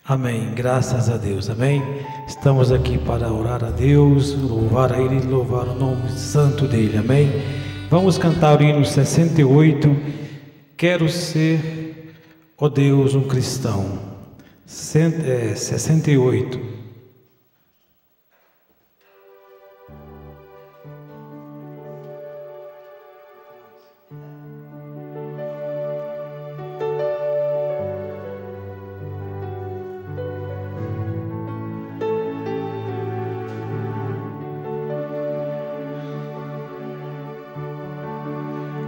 Amém, graças a Deus, amém. Estamos aqui para orar a Deus, louvar a Ele, louvar o nome santo dEle, amém. Vamos cantar o hino 68, Quero Ser, ó Deus, um Cristão, 68.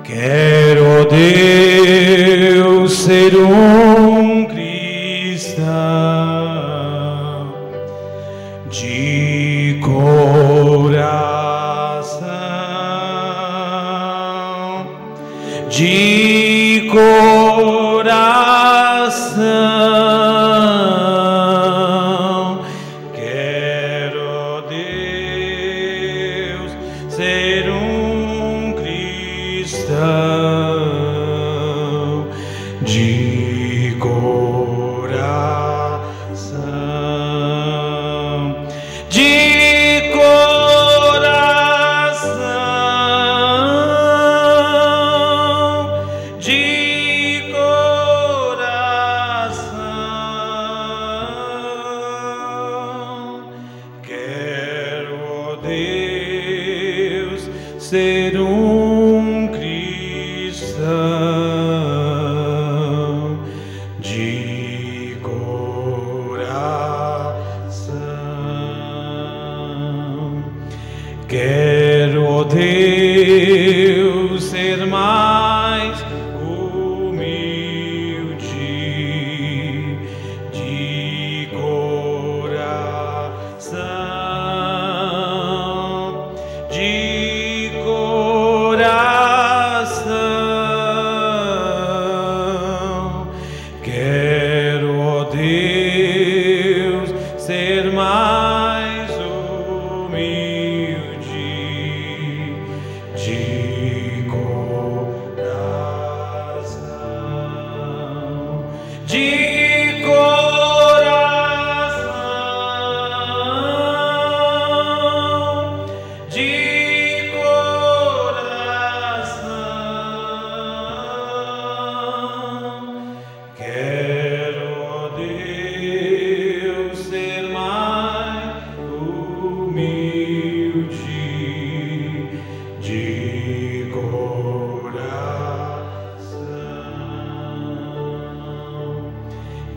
Quero, Deus, ser um cristão de coração, de coração. Quero, Deus, ser um cristão de coração, de coração, de coração. Quero, Deus, ser um cristão de coração. Quero, ó Deus, ser mais humilde de coração, de coração. Quero, ó Deus, ser mais humilde de coração, de coração, de coração. Quero, ó Deus, ser mais humilde de coração.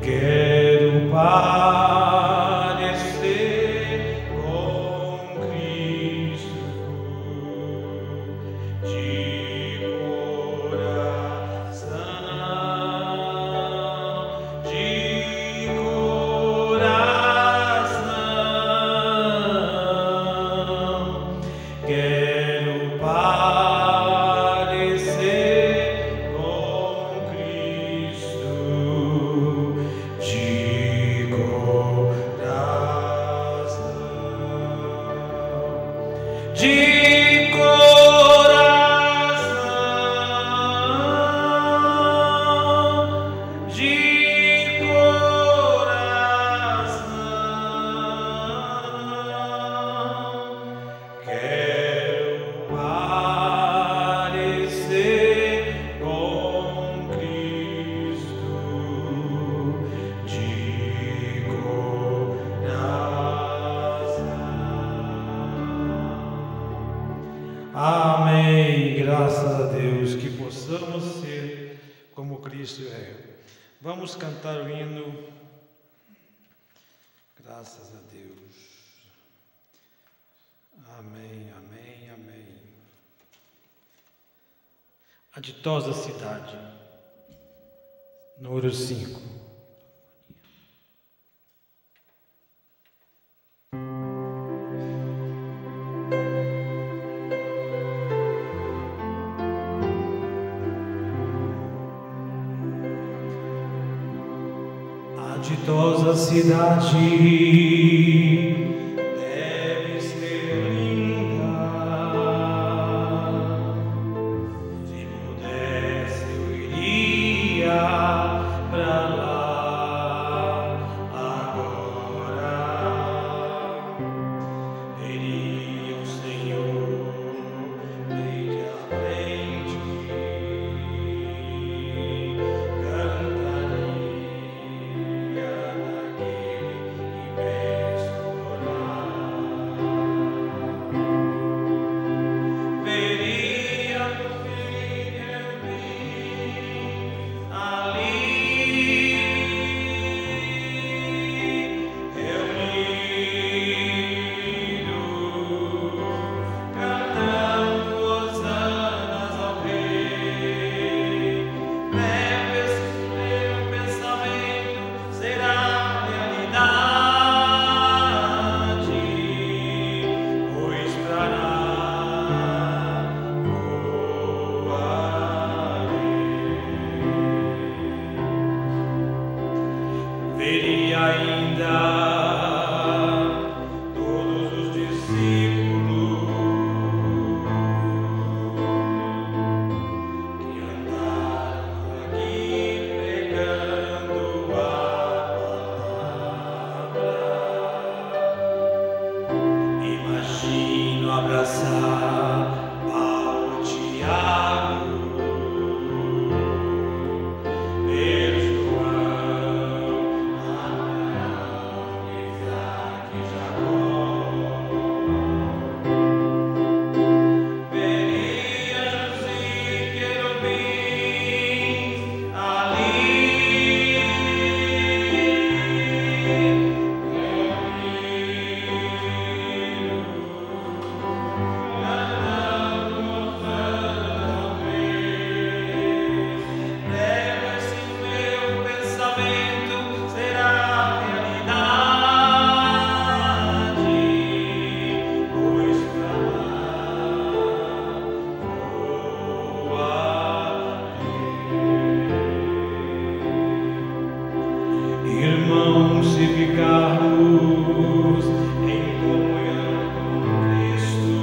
Quero parecer com Cristo de coração, de coração. Quero parecer com Cristo de coração, de coração, de coração. Quero parecer com Cristo de coração. Amém. Graças a Deus que possamos ser como Cristo é. Vamos cantar o hino. Graças a Deus. Amém, amém, amém. A ditosa cidade, número 5. A ditosa cidade deve ser linda. Se pudesse eu iria pra lá. A abraçar Paulo, Tiago, irmãos, se ficarmos em comunhão com Cristo,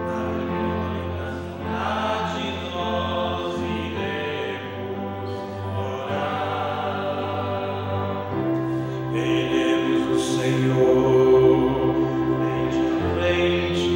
na liberdade nós iremos orar, veremos o Senhor frente a frente.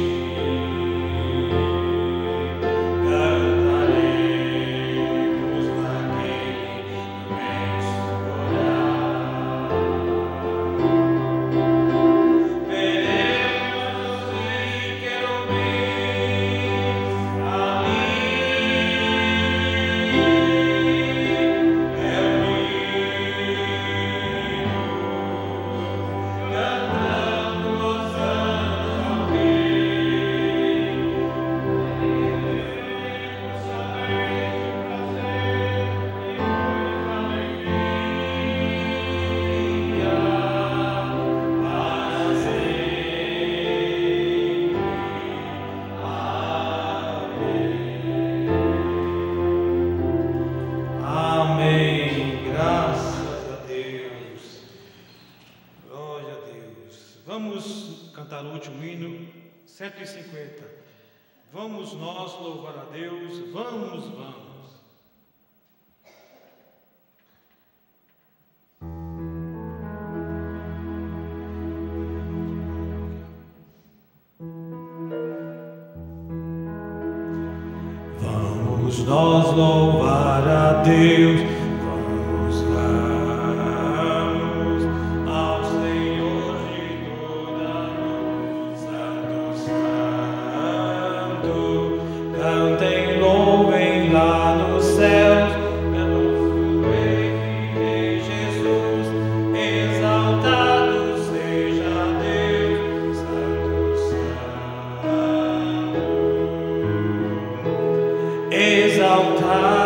Amém. Graças a Deus. Glória a Deus. Vamos cantar o último hino, 150. Vamos nós louvar a Deus. Vamos, vamos. Vamos nós louvar a Deus, vamos ao Senhor de toda a luz, Santo, Santo, cantem, louvem lá nos céus, pelo Rei Jesus, exaltado seja Deus, Santo, Santo. Exaltado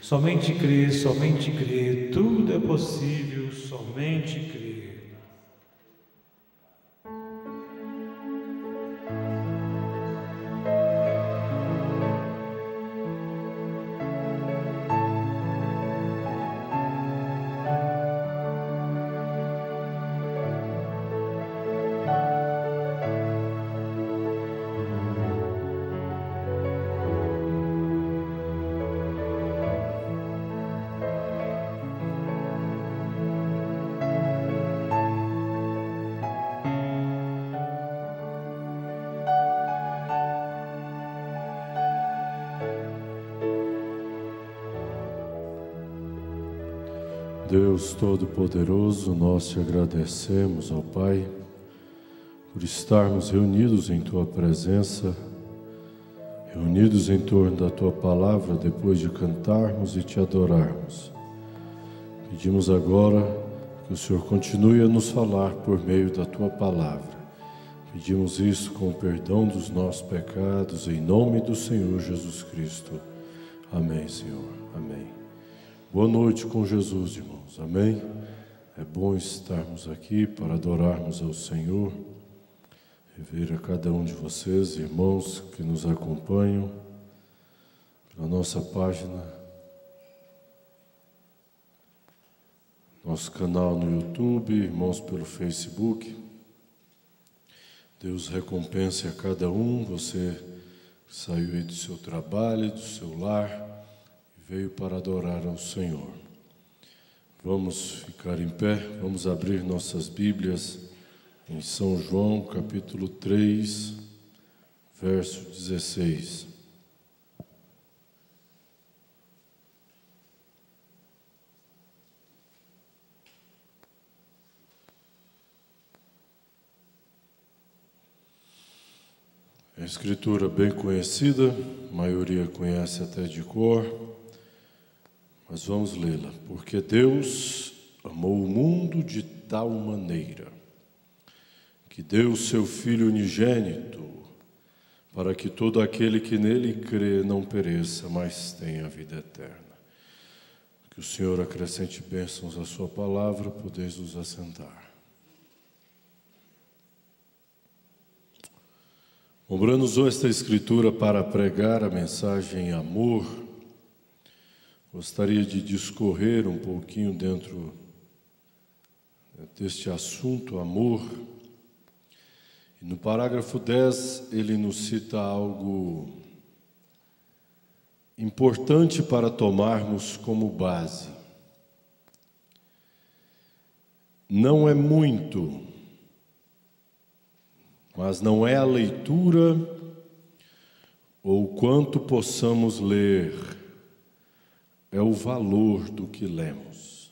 somente crer, tudo é possível, somente crer. Deus Todo-Poderoso, nós te agradecemos, ó Pai, por estarmos reunidos em Tua presença, reunidos em torno da Tua palavra, depois de cantarmos e te adorarmos. Pedimos agora que o Senhor continue a nos falar por meio da Tua palavra. Pedimos isso com o perdão dos nossos pecados, em nome do Senhor Jesus Cristo. Amém, Senhor. Amém. Boa noite com Jesus, irmãos. Amém? É bom estarmos aqui para adorarmos ao Senhor e ver a cada um de vocês, irmãos que nos acompanham pela nossa página, nosso canal no YouTube, irmãos pelo Facebook. Deus recompense a cada um, você que saiu aí do seu trabalho, do seu lar, veio para adorar ao Senhor. Vamos ficar em pé, vamos abrir nossas Bíblias em São João, capítulo 3, verso 16. É escritura bem conhecida, a maioria conhece até de cor, mas vamos lê-la. Porque Deus amou o mundo de tal maneira que deu o seu Filho unigênito, para que todo aquele que nele crê não pereça, mas tenha a vida eterna. Que o Senhor acrescente bênçãos à sua palavra, podeis nos assentar. O Brano usou esta escritura para pregar a mensagem amor. Gostaria de discorrer um pouquinho dentro deste assunto, amor. E no parágrafo 10, ele nos cita algo importante para tomarmos como base. Não é muito, mas não é a leitura ou quanto possamos ler, é o valor do que lemos.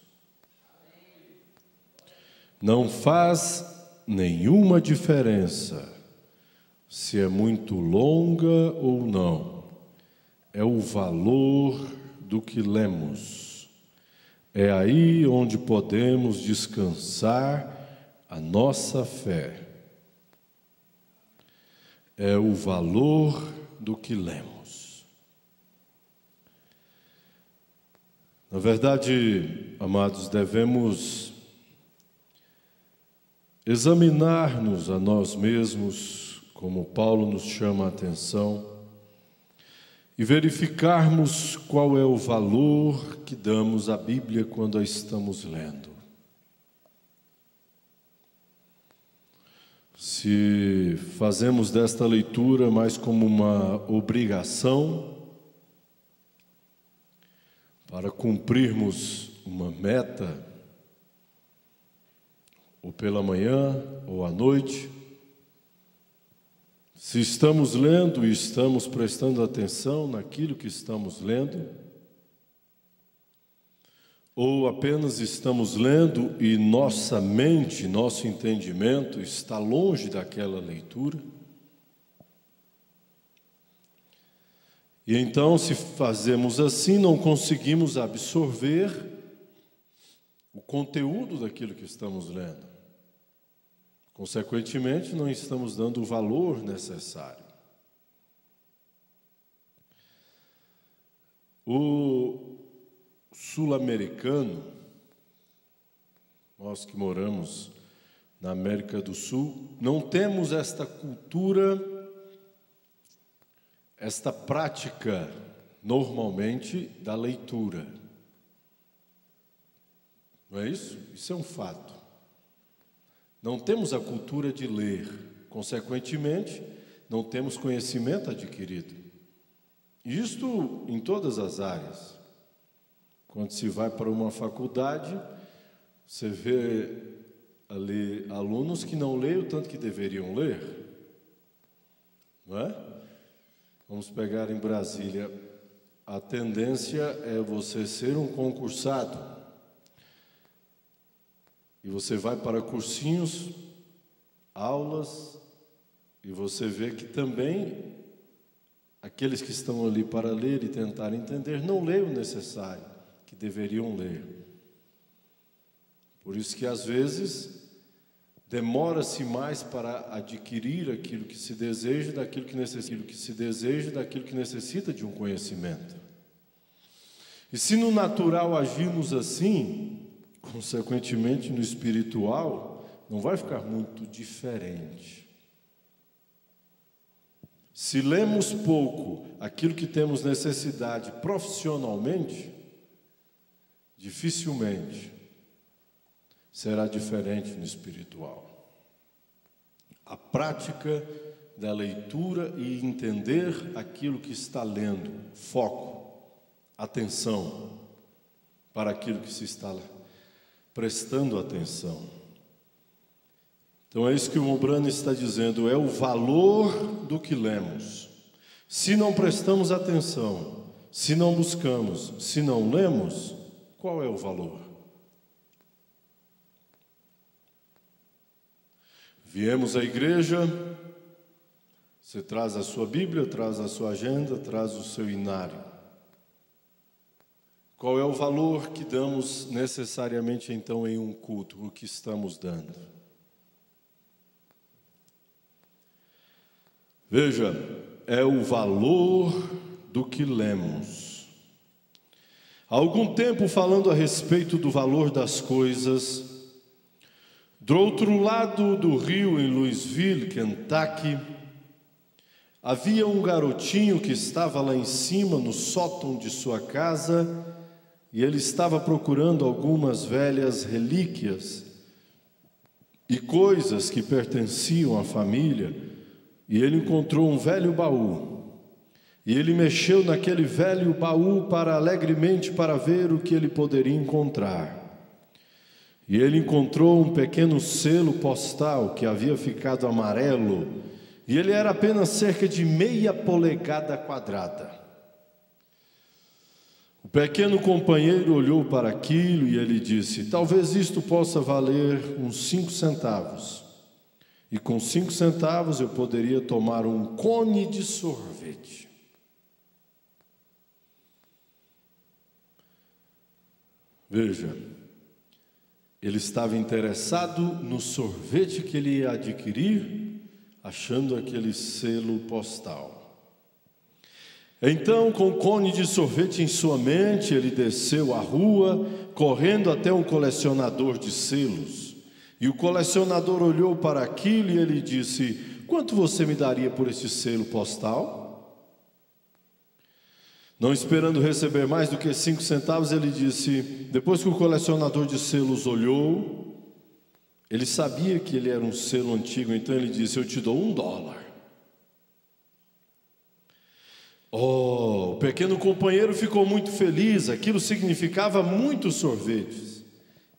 Não faz nenhuma diferença se é muito longa ou não. É o valor do que lemos. É aí onde podemos descansar a nossa fé. É o valor do que lemos. Na verdade, amados, devemos examinar-nos a nós mesmos, como Paulo nos chama a atenção, e verificarmos qual é o valor que damos à Bíblia quando a estamos lendo. Se fazemos desta leitura mais como uma obrigação, para cumprirmos uma meta, ou pela manhã, ou à noite, se estamos lendo e estamos prestando atenção naquilo que estamos lendo, ou apenas estamos lendo e nossa mente, nosso entendimento está longe daquela leitura. E então, se fazemos assim, não conseguimos absorver o conteúdo daquilo que estamos lendo. Consequentemente, não estamos dando o valor necessário. sul-americano, nós que moramos na América do Sul, não temos esta cultura, esta prática, normalmente, da leitura. Não é isso? Isso é um fato. Não temos a cultura de ler, consequentemente, não temos conhecimento adquirido. Isto em todas as áreas. Quando se vai para uma faculdade, você vê ali alunos que não leem o tanto que deveriam ler. Não é? Vamos pegar em Brasília. A tendência é você ser um concursado. E você vai para cursinhos, aulas, e você vê que também aqueles que estão ali para ler e tentar entender não leem o necessário que deveriam ler. Por isso que às vezes demora-se mais para adquirir aquilo que se deseja daquilo que necessita de um conhecimento. E se no natural agimos assim, consequentemente no espiritual, não vai ficar muito diferente. Se lemos pouco aquilo que temos necessidade profissionalmente, dificilmente será diferente no espiritual. A prática da leitura e entender aquilo que está lendo, foco, atenção para aquilo que se está prestando atenção. Então é isso que o Mombrani está dizendo, é o valor do que lemos. Se não prestamos atenção, se não buscamos, se não lemos, qual é o valor? Viemos à igreja, você traz a sua Bíblia, traz a sua agenda, traz o seu inário. Qual é o valor que damos necessariamente então em um culto, o que estamos dando? Veja, é o valor do que lemos. Há algum tempo falando a respeito do valor das coisas, do outro lado do rio, em Louisville, Kentucky, havia um garotinho que estava lá em cima, no sótão de sua casa, e ele estava procurando algumas velhas relíquias e coisas que pertenciam à família, e ele encontrou um velho baú. E ele mexeu naquele velho baú alegremente para ver o que ele poderia encontrar. E ele encontrou um pequeno selo postal que havia ficado amarelo, e ele era apenas cerca de meia polegada quadrada. O pequeno companheiro olhou para aquilo e ele disse: talvez isto possa valer uns 5 centavos. E com 5 centavos eu poderia tomar um cone de sorvete. Veja, ele estava interessado no sorvete que ele ia adquirir, achando aquele selo postal. Então, com o cone de sorvete em sua mente, ele desceu a rua, correndo até um colecionador de selos. E o colecionador olhou para aquilo e ele disse: quanto você me daria por esse selo postal? Não esperando receber mais do que 5 centavos, ele disse, depois que o colecionador de selos olhou, ele sabia que ele era um selo antigo, então ele disse: eu te dou $1. Oh, o pequeno companheiro ficou muito feliz, aquilo significava muitos sorvetes.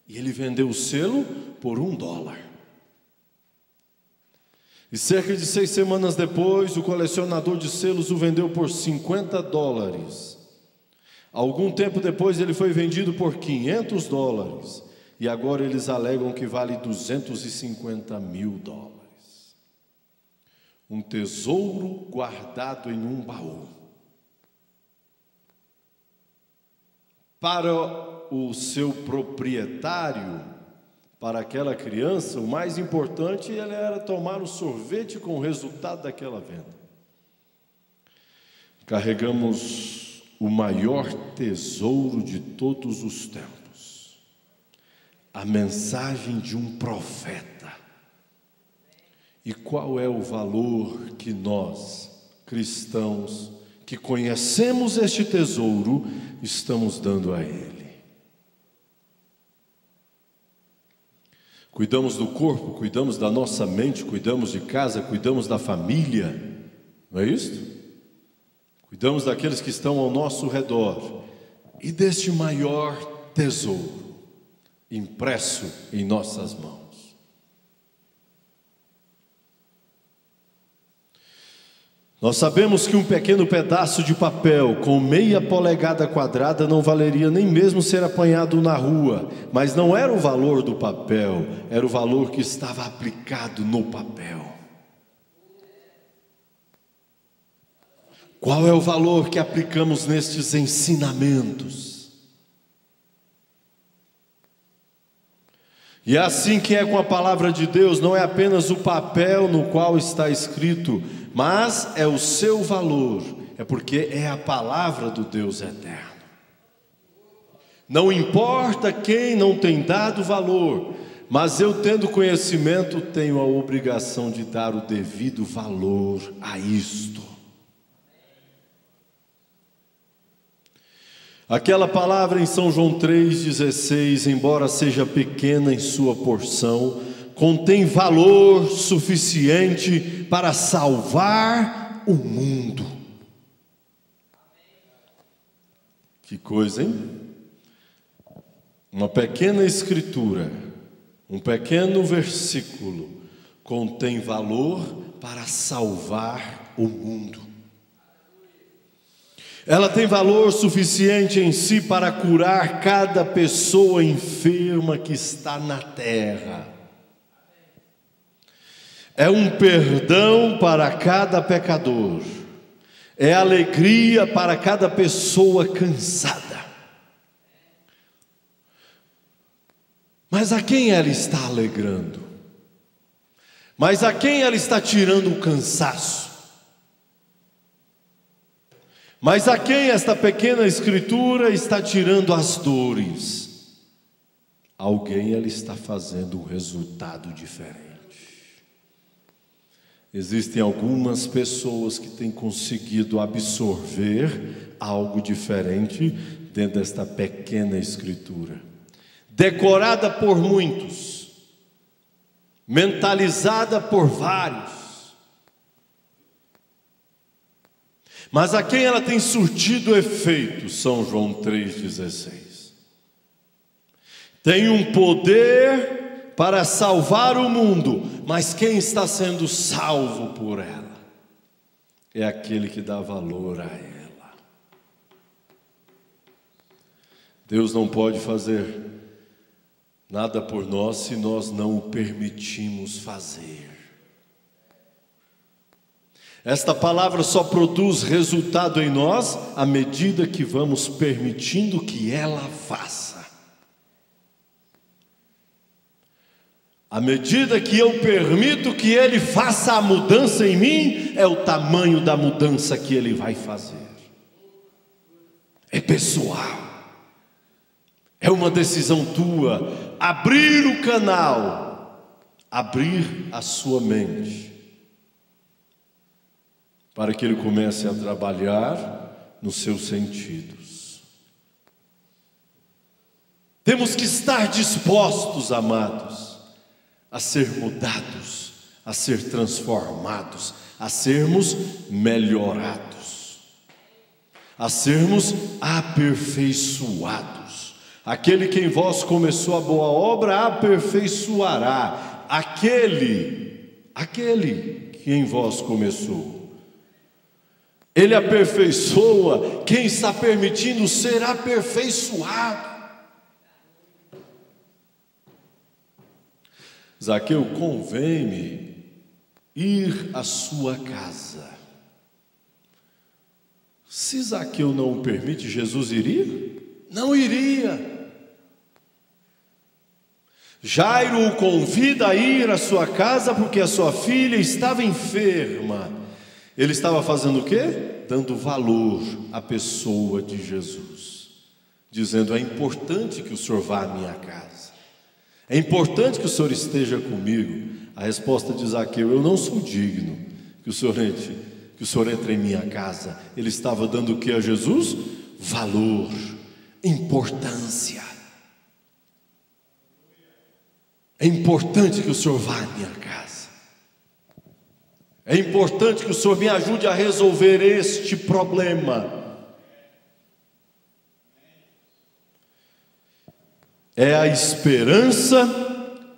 E ele vendeu o selo por $1. E cerca de 6 semanas depois, o colecionador de selos o vendeu por $50. Algum tempo depois, ele foi vendido por $500. E agora eles alegam que vale $250 mil. Um tesouro guardado em um baú. Para o seu proprietário, para aquela criança, o mais importante era tomar o sorvete com o resultado daquela venda. Carregamos o maior tesouro de todos os tempos, a mensagem de um profeta. E qual é o valor que nós, cristãos, que conhecemos este tesouro, estamos dando a ele? Cuidamos do corpo, cuidamos da nossa mente, cuidamos de casa, cuidamos da família, não é isso? Cuidamos daqueles que estão ao nosso redor e deste maior tesouro impresso em nossas mãos. Nós sabemos que um pequeno pedaço de papel com meia polegada quadrada não valeria nem mesmo ser apanhado na rua, mas não era o valor do papel, era o valor que estava aplicado no papel. Qual é o valor que aplicamos nestes ensinamentos? E é assim que é com a palavra de Deus, não é apenas o papel no qual está escrito, mas é o seu valor, é porque é a palavra do Deus eterno. Não importa quem não tem dado valor, mas eu, tendo conhecimento, tenho a obrigação de dar o devido valor a isto. Aquela palavra em São João 3,16, embora seja pequena em sua porção, contém valor suficiente para salvar o mundo. Que coisa, hein? Uma pequena escritura, um pequeno versículo, contém valor para salvar o mundo. Ela tem valor suficiente em si para curar cada pessoa enferma que está na terra. É um perdão para cada pecador, é alegria para cada pessoa cansada. Mas a quem ela está alegrando? Mas a quem ela está tirando o cansaço? Mas a quem esta pequena escritura está tirando as dores? Alguém ela está fazendo um resultado diferente. Existem algumas pessoas que têm conseguido absorver algo diferente dentro desta pequena escritura, decorada por muitos, mentalizada por vários, mas a quem ela tem surtido efeito, São João 3,16. Tem um poder para salvar o mundo, mas quem está sendo salvo por ela é aquele que dá valor a ela. Deus não pode fazer nada por nós se nós não o permitimos fazer. Esta palavra só produz resultado em nós à medida que vamos permitindo que ela faça. À medida que eu permito que ele faça a mudança em mim, é o tamanho da mudança que ele vai fazer. É pessoal. É uma decisão tua. Abrir o canal, abrir a sua mente, para que ele comece a trabalhar nos seus sentidos. Temos que estar dispostos, amados, a ser mudados, a ser transformados, a sermos melhorados, a sermos aperfeiçoados. Aquele que em vós começou a boa obra, aperfeiçoará. Aquele que em vós começou. Ele aperfeiçoa quem está permitindo ser aperfeiçoado. Zaqueu, convém-me ir à sua casa. Se Zaqueu não o permite, Jesus iria? Não iria. Jairo o convida a ir à sua casa porque a sua filha estava enferma. Ele estava fazendo o quê? Dando valor à pessoa de Jesus, dizendo: é importante que o senhor vá à minha casa, é importante que o senhor esteja comigo. A resposta de Zaqueu: eu não sou digno que o senhor entre em minha casa. Ele estava dando o que a Jesus? Valor, importância. É importante que o senhor vá à minha casa. É importante que o senhor me ajude a resolver este problema. É a esperança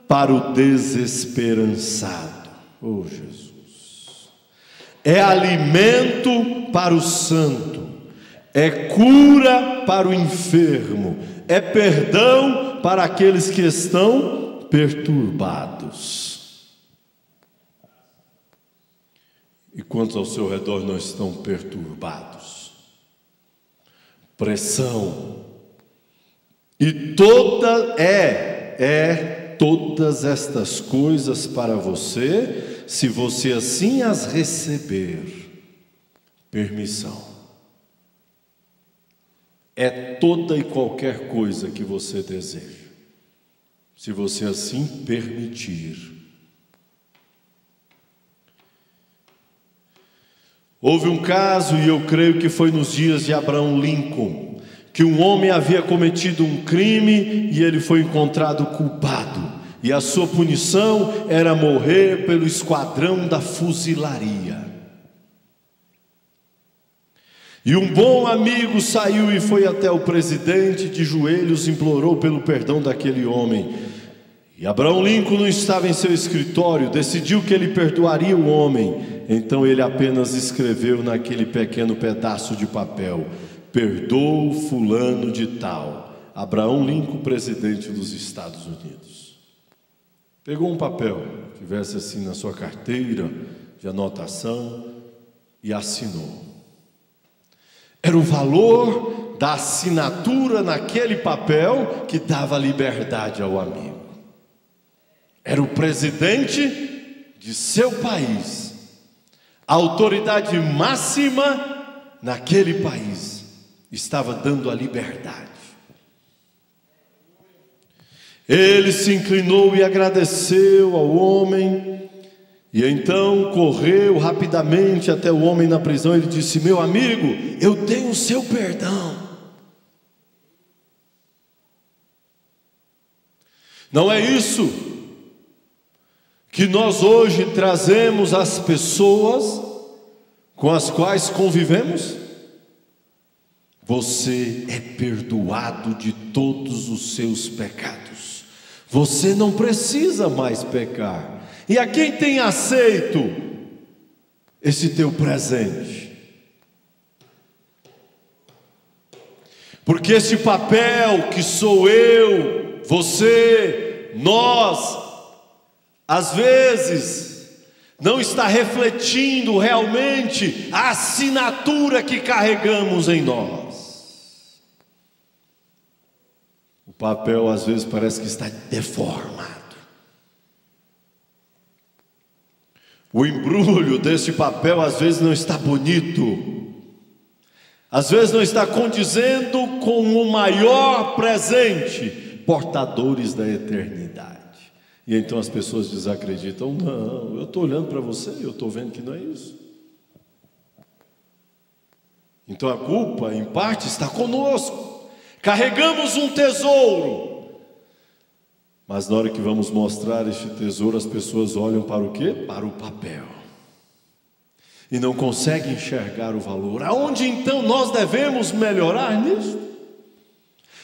para o desesperançado. Oh, Jesus. É alimento para o santo. É cura para o enfermo. É perdão para aqueles que estão perturbados. E quantos ao seu redor não estão perturbados? Pressão. E todas estas coisas para você, se você assim as receber. Permissão. É toda e qualquer coisa que você deseja, se você assim permitir. Houve um caso, e eu creio que foi nos dias de Abraham Lincoln, que um homem havia cometido um crime e ele foi encontrado culpado, e a sua punição era morrer pelo esquadrão da fuzilaria. E um bom amigo saiu e foi até o presidente, de joelhos implorou pelo perdão daquele homem. E Abraham Lincoln não estava em seu escritório, decidiu que ele perdoaria o homem. Então ele apenas escreveu naquele pequeno pedaço de papel: perdoa fulano de tal. Abraham Lincoln, presidente dos Estados Unidos. Pegou um papel, tivesse assim na sua carteira de anotação, e assinou. Era o valor da assinatura naquele papel que dava liberdade ao amigo. Era o presidente de seu país, a autoridade máxima naquele país, estava dando a liberdade. Ele se inclinou e agradeceu ao homem, e então correu rapidamente até o homem na prisão. Ele disse: meu amigo, eu tenho o seu perdão. Não é isso que nós hoje trazemos às pessoas com as quais convivemos? Você é perdoado de todos os seus pecados. Você não precisa mais pecar. E a quem tem aceito esse teu presente? Porque esse papel que sou eu, você, nós, às vezes não está refletindo realmente a assinatura que carregamos em nós. O papel às vezes parece que está deformado. O embrulho desse papel às vezes não está bonito, às vezes não está condizendo com o maior presente, portadores da eternidade. E então as pessoas desacreditam: não, eu estou olhando para você e eu estou vendo que não é isso. Então a culpa, em parte, está conosco. Carregamos um tesouro, mas na hora que vamos mostrar este tesouro, as pessoas olham para o quê? Para o papel, e não conseguem enxergar o valor. Aonde então nós devemos melhorar nisso?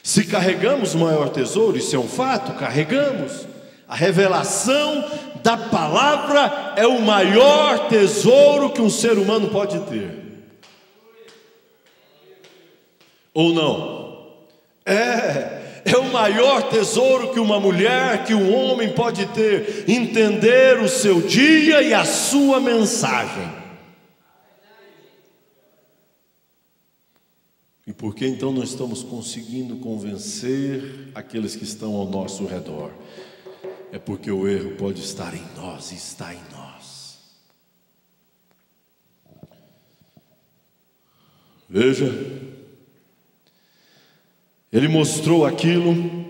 Se carregamos o maior tesouro, isso é um fato, carregamos. A revelação da palavra é o maior tesouro que um ser humano pode ter. Ou não? É o maior tesouro que uma mulher, que um homem pode ter. Entender o seu dia e a sua mensagem. E por que então não estamos conseguindo convencer aqueles que estão ao nosso redor? É porque o erro pode estar em nós e está em nós. Veja, ele mostrou aquilo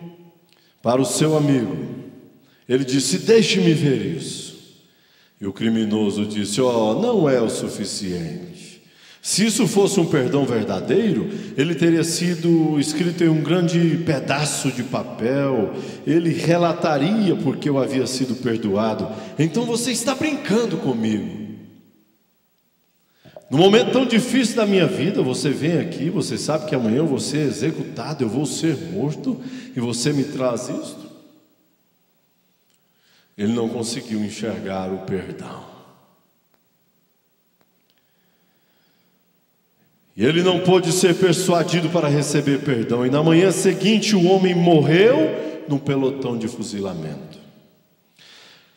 para o seu amigo. Ele disse: deixe-me ver isso. E o criminoso disse: não é o suficiente. Se isso fosse um perdão verdadeiro, ele teria sido escrito em um grande pedaço de papel, ele relataria porque eu havia sido perdoado. Então você está brincando comigo. No momento tão difícil da minha vida, você vem aqui, você sabe que amanhã eu vou ser executado, eu vou ser morto, e você me traz isto? Ele não conseguiu enxergar o perdão. E ele não pôde ser persuadido para receber perdão. E na manhã seguinte o homem morreu num pelotão de fuzilamento.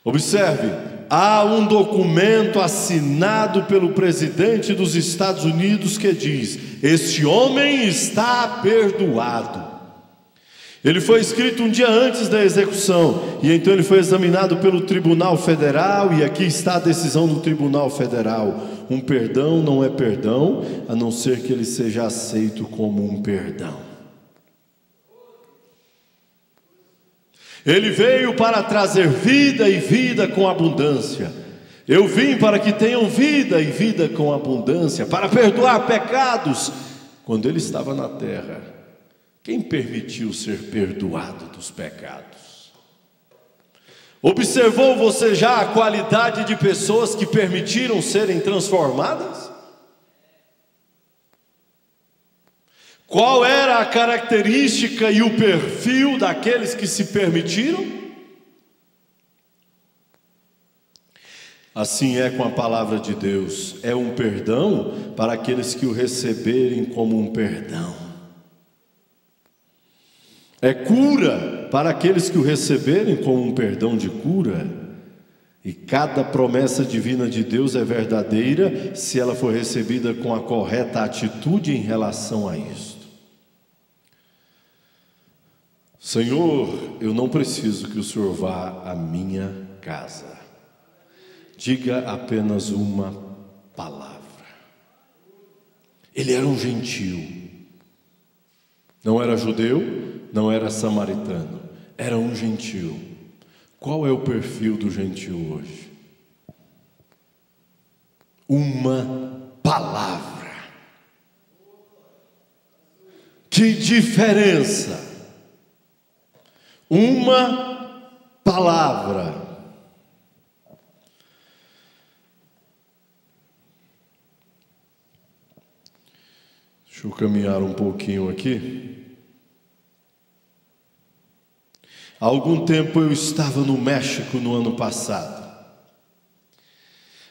Observe, há um documento assinado pelo presidente dos Estados Unidos que diz: este homem está perdoado. Ele foi escrito um dia antes da execução, e então ele foi examinado pelo Tribunal Federal, e aqui está a decisão do Tribunal Federal: um perdão não é perdão, a não ser que ele seja aceito como um perdão. Ele veio para trazer vida e vida com abundância. Eu vim para que tenham vida e vida com abundância, para perdoar pecados. Quando ele estava na terra, quem permitiu ser perdoado dos pecados? Observou você já a qualidade de pessoas que permitiram serem transformadas? Qual era a característica e o perfil daqueles que se permitiram? Assim é com a palavra de Deus, é um perdão para aqueles que o receberem como um perdão. É cura para aqueles que o receberem como um perdão de cura. E cada promessa divina de Deus é verdadeira se ela for recebida com a correta atitude em relação a isto. Senhor, eu não preciso que o Senhor vá à minha casa. Diga apenas uma palavra. Ele era um gentio. Não era judeu, não era samaritano, era um gentio. Qual é o perfil do gentio hoje? Uma palavra. Que diferença! Uma palavra. Deixa eu caminhar um pouquinho aqui. Há algum tempo eu estava no México no ano passado.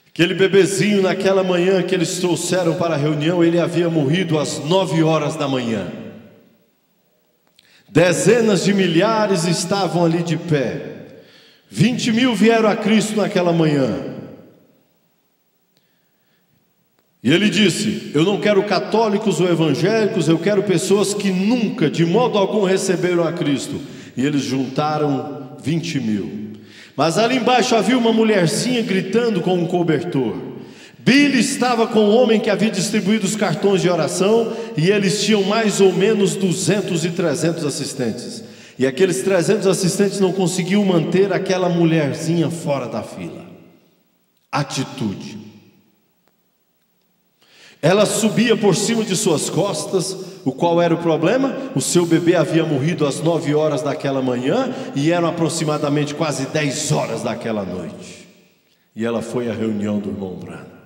Aquele bebezinho, naquela manhã que eles trouxeram para a reunião, ele havia morrido às 9 horas da manhã. Dezenas de milhares estavam ali de pé. 20 mil vieram a Cristo naquela manhã. E ele disse: eu não quero católicos ou evangélicos, eu quero pessoas que nunca, de modo algum, receberam a Cristo. E eles juntaram 20 mil. Mas ali embaixo havia uma mulherzinha gritando com um cobertor. Billy estava com um homem que havia distribuído os cartões de oração, e eles tinham mais ou menos 200 e 300 assistentes. E aqueles 300 assistentes não conseguiam manter aquela mulherzinha fora da fila. Atitude. Ela subia por cima de suas costas. O qual era o problema? O seu bebê havia morrido às 9 horas daquela manhã, e eram aproximadamente quase 10 horas daquela noite. E ela foi à reunião do irmão Branham.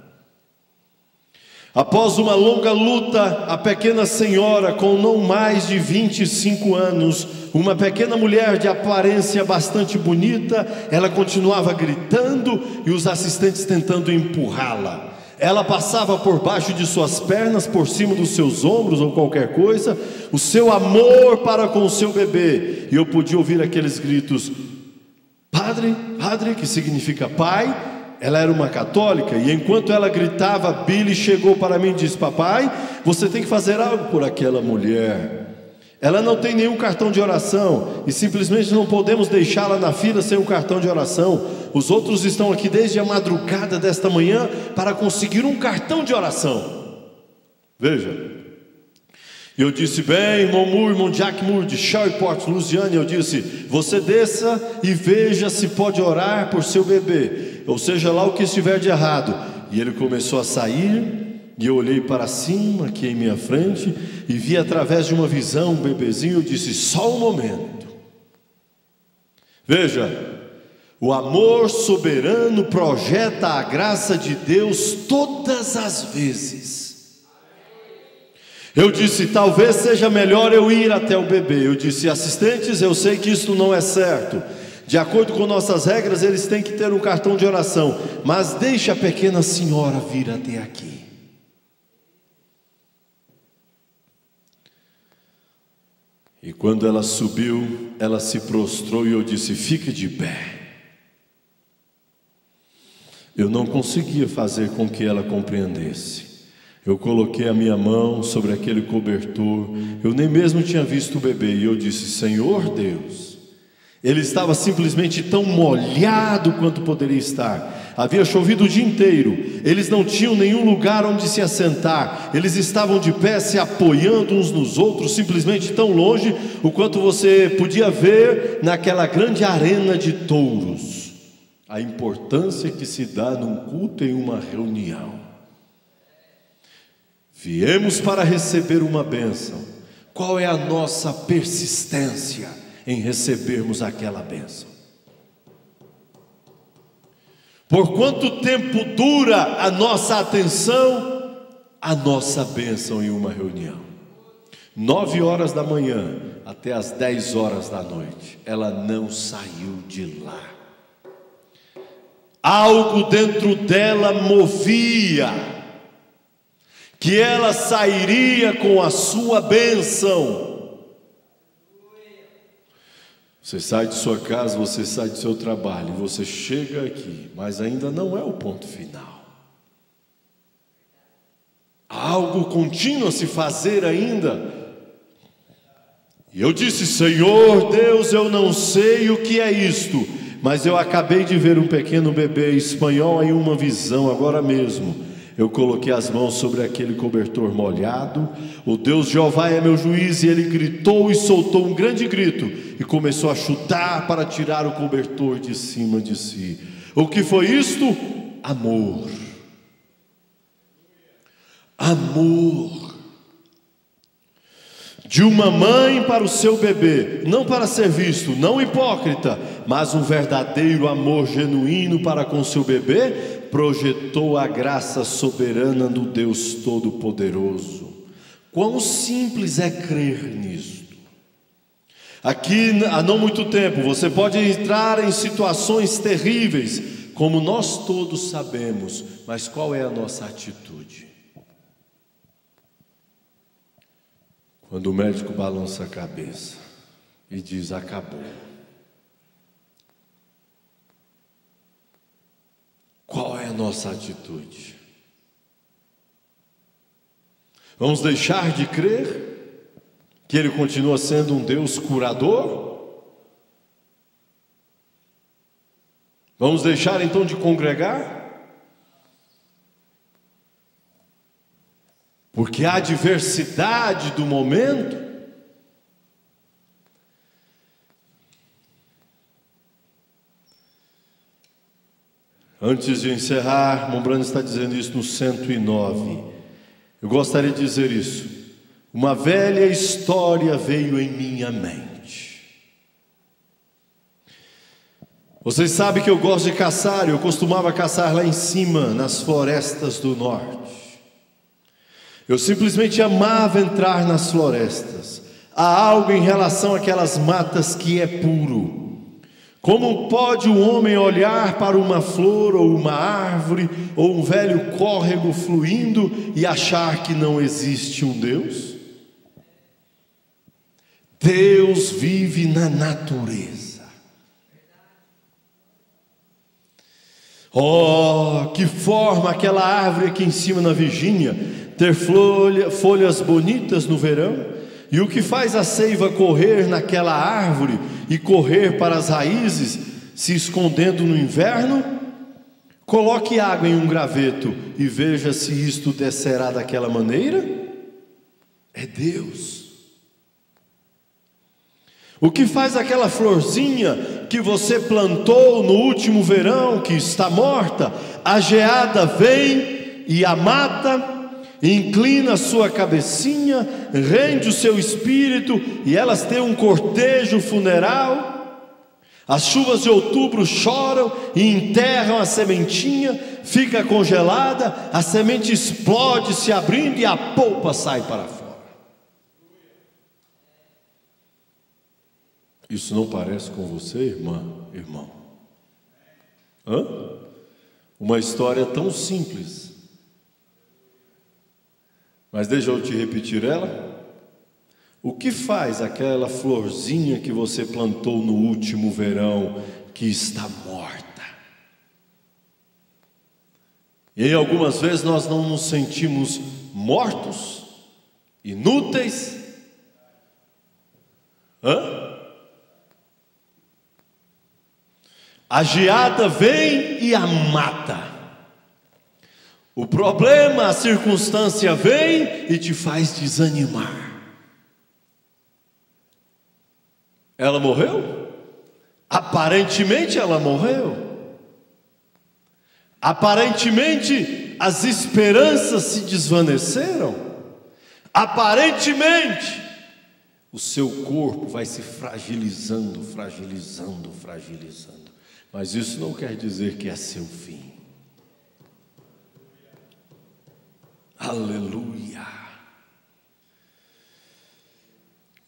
Após uma longa luta, a pequena senhora, com não mais de 25 anos, uma pequena mulher de aparência bastante bonita, ela continuava gritando e os assistentes tentando empurrá-la. Ela passava por baixo de suas pernas, por cima dos seus ombros ou qualquer coisa, o seu amor para com o seu bebê. E eu podia ouvir aqueles gritos: Padre, Padre, que significa pai. Ela era uma católica, e enquanto ela gritava, Billy chegou para mim e disse: papai, você tem que fazer algo por aquela mulher. Ela não tem nenhum cartão de oração, e simplesmente não podemos deixá-la na fila sem um cartão de oração. Os outros estão aqui desde a madrugada desta manhã para conseguir um cartão de oração. Veja, E eu disse: bem, irmão Moore, irmão Jack Moore, de Shreveport, Louisiana. Eu disse: você desça e veja se pode orar por seu bebê, ou seja lá o que estiver de errado. E ele começou a sair, e eu olhei para cima, aqui em minha frente, e vi através de uma visão um bebezinho. Eu disse: só um momento. Veja, o amor soberano projeta a graça de Deus todas as vezes. Eu disse: talvez seja melhor eu ir até o bebê. Eu disse: assistentes, eu sei que isso não é certo. De acordo com nossas regras, eles têm que ter um cartão de oração, mas deixe a pequena senhora vir até aqui. E quando ela subiu, ela se prostrou e eu disse: fique de pé. Eu não conseguia fazer com que ela compreendesse. Eu coloquei a minha mão sobre aquele cobertor. Eu nem mesmo tinha visto o bebê. E eu disse: Senhor Deus. Ele estava simplesmente tão molhado quanto poderia estar. Havia chovido o dia inteiro. Eles não tinham nenhum lugar onde se assentar. Eles estavam de pé, se apoiando uns nos outros, simplesmente tão longe, o quanto você podia ver naquela grande arena de touros. A importância que se dá num culto, em uma reunião. Viemos para receber uma bênção. Qual é a nossa persistência em recebermos aquela bênção? Por quanto tempo dura a nossa atenção, a nossa bênção em uma reunião? 9 horas da manhã até as 10 horas da noite, ela não saiu de lá. Algo dentro dela movia que ela sairia com a sua bênção. Você sai de sua casa, você sai do seu trabalho, você chega aqui, mas ainda não é o ponto final. Há algo contínuo a se fazer ainda. E eu disse: Senhor Deus, eu não sei o que é isto, mas eu acabei de ver um pequeno bebê espanhol em uma visão agora mesmo. Eu coloquei as mãos sobre aquele cobertor molhado. O Deus Jeová é meu juiz. E ele gritou e soltou um grande grito e começou a chutar para tirar o cobertor de cima de si. O que foi isto? Amor. Amor. De uma mãe para o seu bebê, não para ser visto, não hipócrita, mas um verdadeiro amor genuíno para com seu bebê, projetou a graça soberana do Deus Todo-Poderoso. Quão simples é crer nisto. Aqui, há não muito tempo, você pode entrar em situações terríveis, como nós todos sabemos, mas qual é a nossa atitude? Quando o médico balança a cabeça e diz: acabou. Qual é a nossa atitude? Vamos deixar de crer que Ele continua sendo um Deus curador? Vamos deixar então de congregar? Porque a adversidade do momento. Antes de encerrar, Mombrano está dizendo isso no 109. Eu gostaria de dizer isso. Uma velha história veio em minha mente. Vocês sabem que eu gosto de caçar. Eu costumava caçar lá em cima, nas florestas do norte. Eu simplesmente amava entrar nas florestas. Há algo em relação àquelas matas que é puro. Como pode o homem olhar para uma flor ou uma árvore ou um velho córrego fluindo e achar que não existe um Deus? Deus vive na natureza. Oh, que forma aquela árvore aqui em cima na Virgínia ter folhas bonitas no verão, e o que faz a seiva correr naquela árvore e correr para as raízes, se escondendo no inverno? Coloque água em um graveto e veja se isto descerá daquela maneira. é Deus. O que faz aquela florzinha que você plantou no último verão, que está morta, a geada vem e a mata, inclina a sua cabecinha, rende o seu espírito, e elas têm um cortejo funeral. As chuvas de outubro choram e enterram a sementinha, fica congelada, a semente explode se abrindo e a polpa sai para fora. Isso não parece com você, irmã, irmão? Uma história tão simples. Mas deixa eu te repetir ela. O que faz aquela florzinha que você plantou no último verão, que está morta? E algumas vezes nós não nos sentimos mortos, inúteis. A geada vem e a mata. O problema, a circunstância vem e te faz desanimar. Ela morreu? Aparentemente ela morreu. Aparentemente as esperanças se desvaneceram. Aparentemente o seu corpo vai se fragilizando, fragilizando, fragilizando. Mas isso não quer dizer que é seu fim. Aleluia.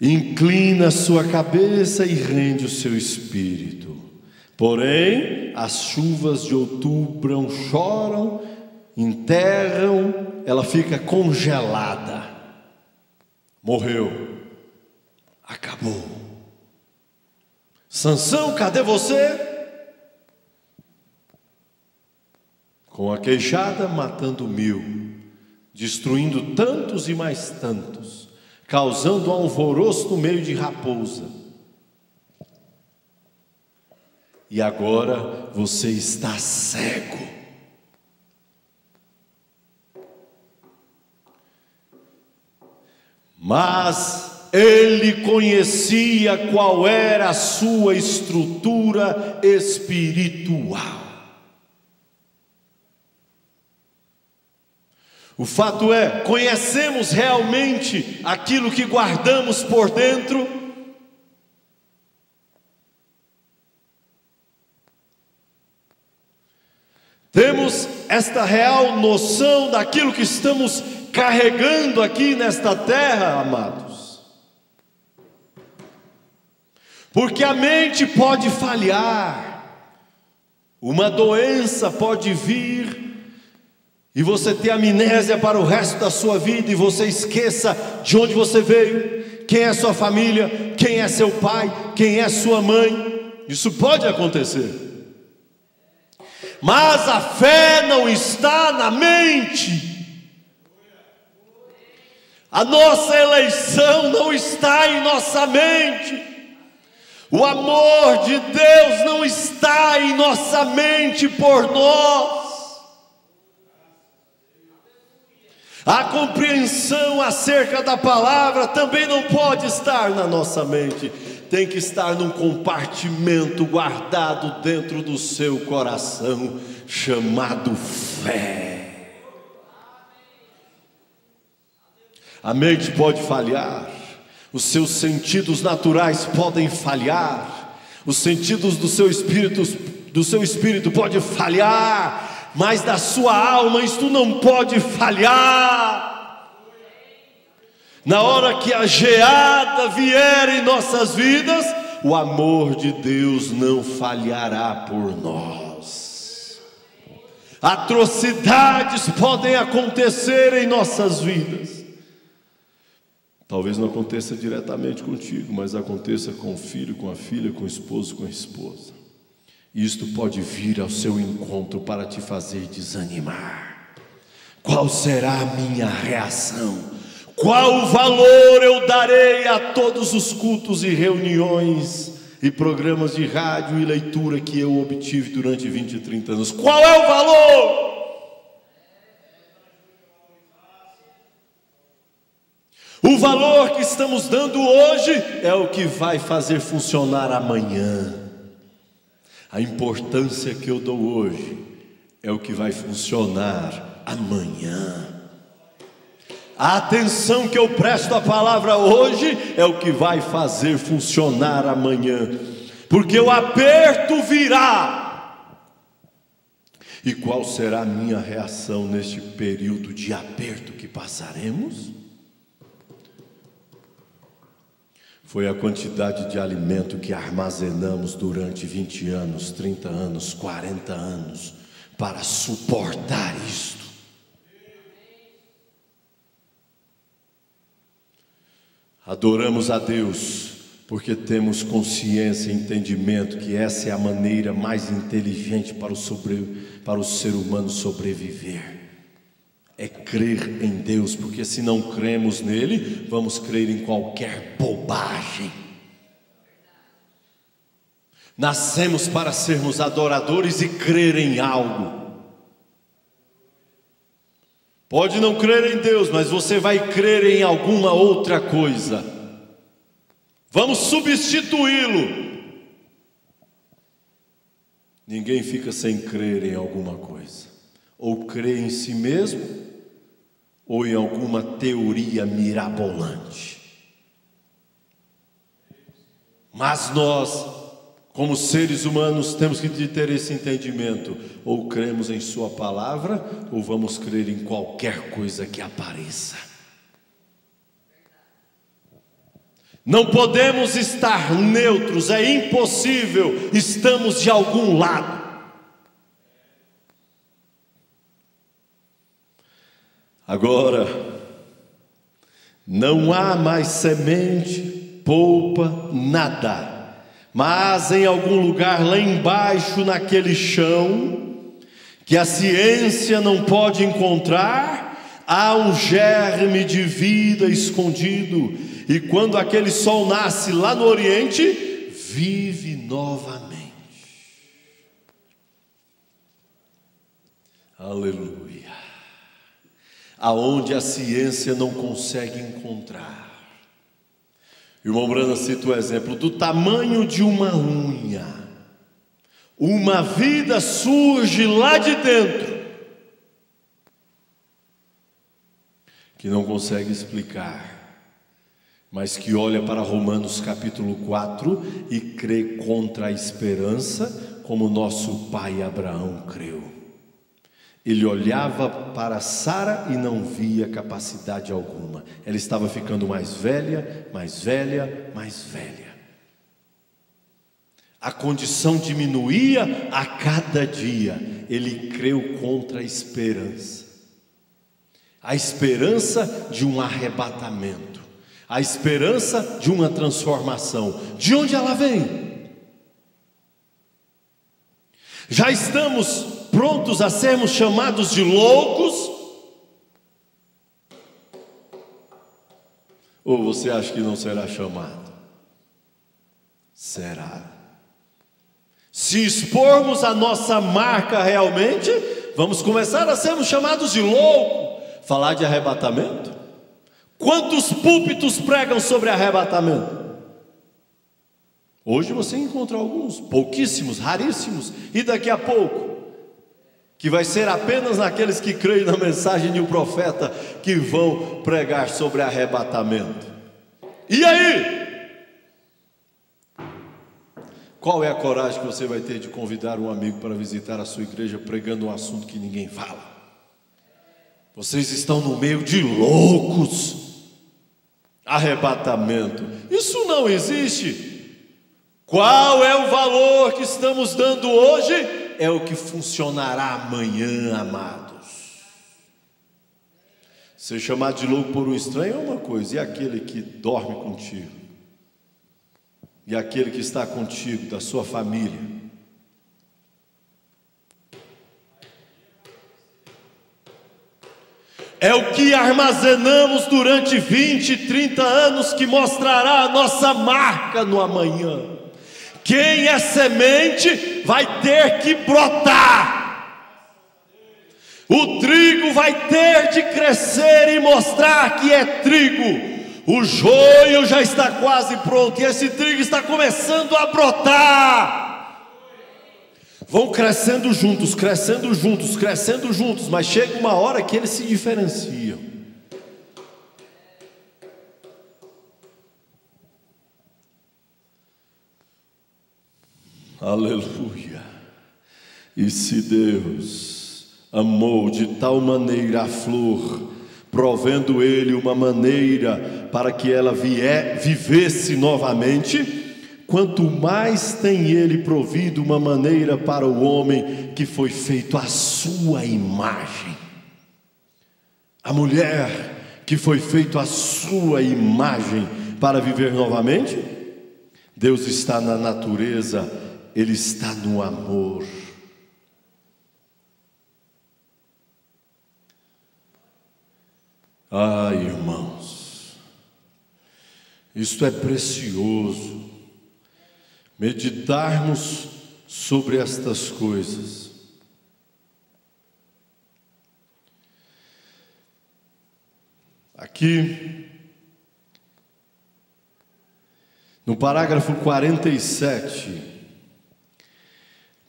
Inclina a sua cabeça e rende o seu espírito. Porém, as chuvas de outubro choram, enterram, ela fica congelada. Morreu. Acabou. Sansão, cadê você? Com a queixada matando 1000, destruindo tantos e mais tantos, causando alvoroço no meio de raposa. E agora você está cego. Mas ele conhecia qual era a sua estrutura espiritual. O fato é, conhecemos realmente aquilo que guardamos por dentro? Temos esta real noção daquilo que estamos carregando aqui nesta terra, amados? Porque a mente pode falhar, uma doença pode vir, e você ter amnésia para o resto da sua vida, e você esqueça de onde você veio, quem é sua família, quem é seu pai, quem é sua mãe. Isso pode acontecer. Mas a fé não está na mente. A nossa eleição não está em nossa mente. O amor de Deus não está em nossa mente por nós. A compreensão acerca da palavra também não pode estar na nossa mente. Tem que estar num compartimento guardado dentro do seu coração, chamado fé. A mente pode falhar, os seus sentidos naturais podem falhar, os sentidos do seu espírito pode falhar, mas da sua alma isto não pode falhar. Na hora que a geada vier em nossas vidas, o amor de Deus não falhará por nós. Atrocidades podem acontecer em nossas vidas. Talvez não aconteça diretamente contigo, mas aconteça com o filho, com a filha, com o esposo, com a esposa. Isto pode vir ao seu encontro para te fazer desanimar. Qual será a minha reação? Qual valor eu darei a todos os cultos e reuniões e programas de rádio e leitura que eu obtive durante 20 e 30 anos? Qual é o valor? O valor que estamos dando hoje é o que vai fazer funcionar amanhã. A importância que eu dou hoje é o que vai funcionar amanhã. A atenção que eu presto à palavra hoje é o que vai fazer funcionar amanhã. Porque o aperto virá. E qual será a minha reação neste período de aperto que passaremos? Foi a quantidade de alimento que armazenamos durante 20 anos, 30 anos, 40 anos, para suportar isto. Adoramos a Deus, porque temos consciência e entendimento que essa é a maneira mais inteligente para o ser humano sobreviver. É crer em Deus, porque se não cremos nele, vamos crer em qualquer bobagem. Nascemos para sermos adoradores e crer em algo. Pode não crer em Deus, mas você vai crer em alguma outra coisa. Vamos substituí-lo. Ninguém fica sem crer em alguma coisa. Ou crê em si mesmo, ou em alguma teoria mirabolante. Mas nós, como seres humanos, temos que ter esse entendimento. Ou cremos em sua palavra, ou vamos crer em qualquer coisa que apareça. Não podemos estar neutros, é impossível, estamos de algum lado. Agora, não há mais semente, polpa, nada, mas em algum lugar lá embaixo naquele chão, que a ciência não pode encontrar, há um germe de vida escondido, e quando aquele sol nasce lá no Oriente, vive novamente. Aleluia. Aonde a ciência não consegue encontrar. O irmão Brana cita o exemplo do tamanho de uma unha. Uma vida surge lá de dentro, que não consegue explicar, mas que olha para Romanos capítulo 4 e crê contra a esperança, como nosso pai Abraão creu. Ele olhava para Sara e não via capacidade alguma. Ela estava ficando mais velha, mais velha, mais velha. A condição diminuía a cada dia. Ele creu contra a esperança. A esperança de um arrebatamento. A esperança de uma transformação. De onde ela vem? Já estamos prontos a sermos chamados de loucos? Ou você acha que não será chamado? Será. Se expormos a nossa marca realmente, vamos começar a sermos chamados de louco. Falar de arrebatamento? Quantos púlpitos pregam sobre arrebatamento? Hoje você encontra alguns, pouquíssimos, raríssimos, e daqui a pouco que vai ser apenas naqueles que creem na mensagem de um profeta que vão pregar sobre arrebatamento. E aí? Qual é a coragem que você vai ter de convidar um amigo para visitar a sua igreja pregando um assunto que ninguém fala? Vocês estão no meio de loucos. Arrebatamento, isso não existe. Qual é o valor que estamos dando hoje? É o que funcionará amanhã, amados. Ser chamado de louco por um estranho é uma coisa, e aquele que dorme contigo, e aquele que está contigo, da sua família? É o que armazenamos durante 20, 30 anos que mostrará a nossa marca no amanhã. Quem é semente vai ter que brotar. O trigo vai ter de crescer e mostrar que é trigo. O joio já está quase pronto e esse trigo está começando a brotar. Vão crescendo juntos, crescendo juntos, crescendo juntos, mas chega uma hora que eles se diferenciam. Aleluia. E se Deus amou de tal maneira a flor, provendo Ele uma maneira para que ela vivesse novamente, quanto mais tem Ele provido uma maneira para o homem que foi feito à sua imagem. A mulher que foi feito à sua imagem para viver novamente. Deus está na natureza, Ele está no amor. Ah, irmãos, isto é precioso, meditarmos sobre estas coisas. Aqui, no parágrafo 47,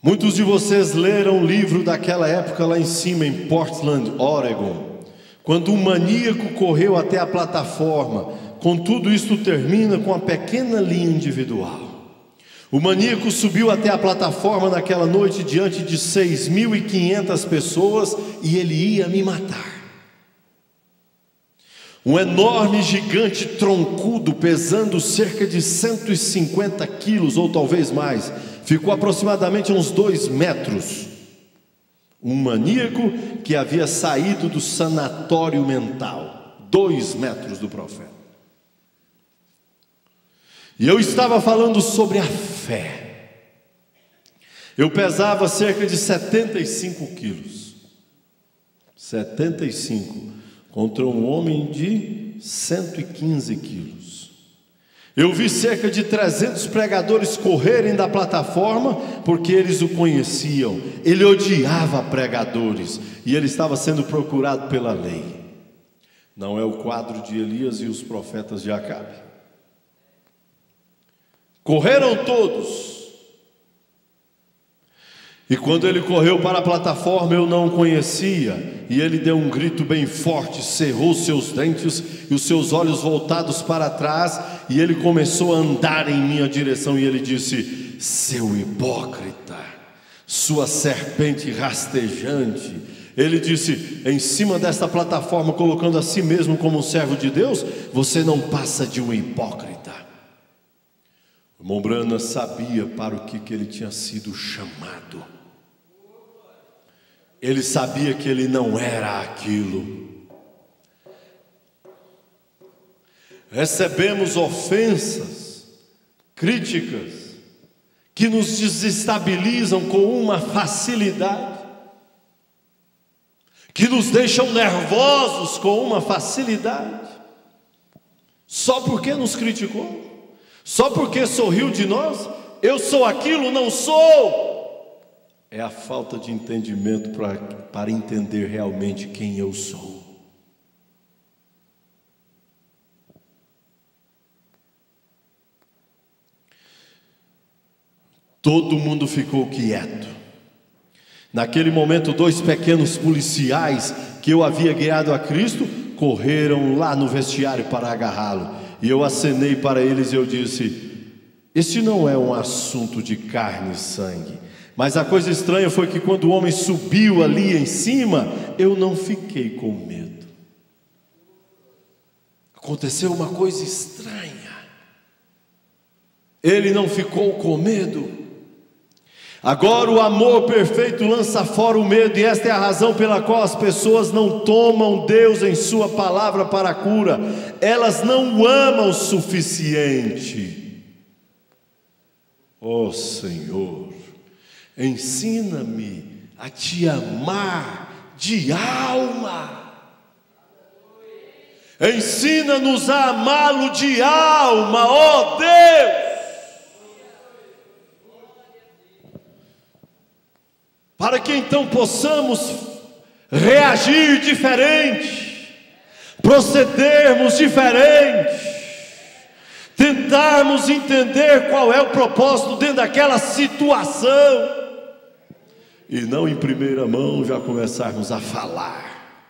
muitos de vocês leram o livro daquela época lá em cima, em Portland, Oregon, quando um maníaco correu até a plataforma. Contudo, isto termina com a pequena linha individual. O maníaco subiu até a plataforma naquela noite diante de 6.500 pessoas e ele ia me matar. Um enorme gigante troncudo, pesando cerca de 150 quilos ou talvez mais, ficou aproximadamente a uns 2 metros. Um maníaco que havia saído do sanatório mental, 2 metros do profeta. E eu estava falando sobre a fé. Eu pesava cerca de 75 quilos. 75 contra um homem de 115 quilos. Eu vi cerca de 300 pregadores correrem da plataforma, porque eles o conheciam. Ele odiava pregadores, e ele estava sendo procurado pela lei. Não é o quadro de Elias e os profetas de Acabe? Correram todos. E quando ele correu para a plataforma, eu não o conhecia, e ele deu um grito bem forte, cerrou seus dentes e os seus olhos voltados para trás, e ele começou a andar em minha direção, e ele disse: seu hipócrita, sua serpente rastejante. Ele disse, em cima desta plataforma, colocando a si mesmo como um servo de Deus: você não passa de um hipócrita. O irmão Branham sabia para o que ele tinha sido chamado. Ele sabia que ele não era aquilo. Recebemos ofensas, críticas, que nos desestabilizam com uma facilidade, que nos deixam nervosos com uma facilidade, só porque nos criticou, só porque sorriu de nós. Eu sou aquilo, não sou. É a falta de entendimento para entender realmente quem eu sou. Todo mundo ficou quieto. Naquele momento, 2 pequenos policiais que eu havia guiado a Cristo correram lá no vestiário para agarrá-lo. E eu acenei para eles e eu disse: este não é um assunto de carne e sangue. Mas a coisa estranha foi que quando o homem subiu ali em cima, eu não fiquei com medo. Aconteceu uma coisa estranha. Ele não ficou com medo. Agora o amor perfeito lança fora o medo, e esta é a razão pela qual as pessoas não tomam Deus em sua palavra para a cura. Elas não o amam o suficiente. Ó Senhor, ensina-me a te amar de alma. Ensina-nos a amá-lo de alma, ó Deus. Para que então possamos reagir diferente, procedermos diferente, tentarmos entender qual é o propósito dentro daquela situação, e não em primeira mão já começarmos a falar.